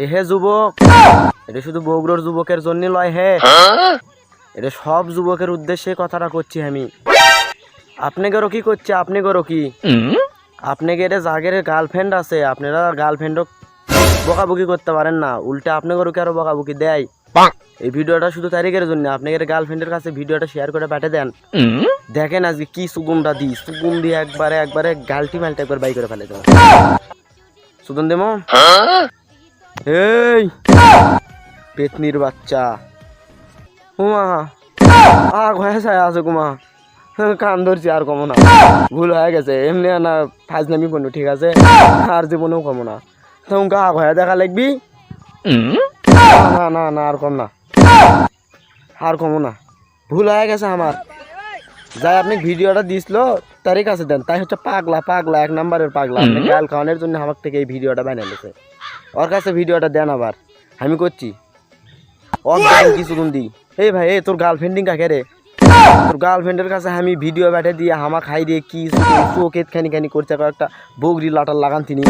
এ হে যুবক, এটা শুধু বগুড়ার যুবকের জন্য লয় হে, এটা সব যুবকের উদ্দেশ্যে কথাটা করছি আমি। আপনি গেরো কি করছে, আপনি গেরো কি, আপনি গেরে জাগের গার্লফ্রেন্ড আছে, আপনারা গার্লফ্রেন্ডও বকাবকি করতে পারেন না, উল্টে আপনি গেরো কি আরো বকাবকি দেয়। এই ভিডিওটা শুধু তারিখের জন্য, আপনি গেরে গার্লফ্রেন্ডের কাছে ভিডিওটা শেয়ার করে পাঠিয়ে দেন। দেখেন আজকে কি সুগুমটা দিই, সুগুম দিয়ে একবারে একবারে গালটি মালটা একবার বাই করে ফেলে দেবো। সুদন দেমো এই পেতনির বাচ্চা, উমা আগ হয়ে যায় আছে কুমা, কান ধরছি আর কমো না, ভুল হয়ে গেছে, এমনি না ফাজলামি বনু, ঠিক আছে, আর জীবনেও কমো না, তোমাকে আগ হয়ে দেখা লাগবি। না না না আর কম না, আর কমো না, ভুল হয়ে গেছে আমার। যাই আপনি ভিডিওটা দিছিল তারই কাছে দেন, তাই হচ্ছে পাগলা, পাগলা এক নম্বরের পাগলা, আপনি গাল খাওয়ানোর জন্য আমার থেকে এই ভিডিওটা বানিয়ে নিয়েছে। ওর কাছে ভিডিওটা দেন আবার, আমি করছি ওর কিছু দিই। এই ভাই এই তোর গার্লফ্রেন্ডিং কাকে রে, তোর গার্লফ্রেন্ডের কাছে আমি ভিডিও ব্যাটে দিয়ে হামা খাই দিয়ে কি চোখে খানি খানি করছে, একটা বগরি লাটার লাগান তিনি।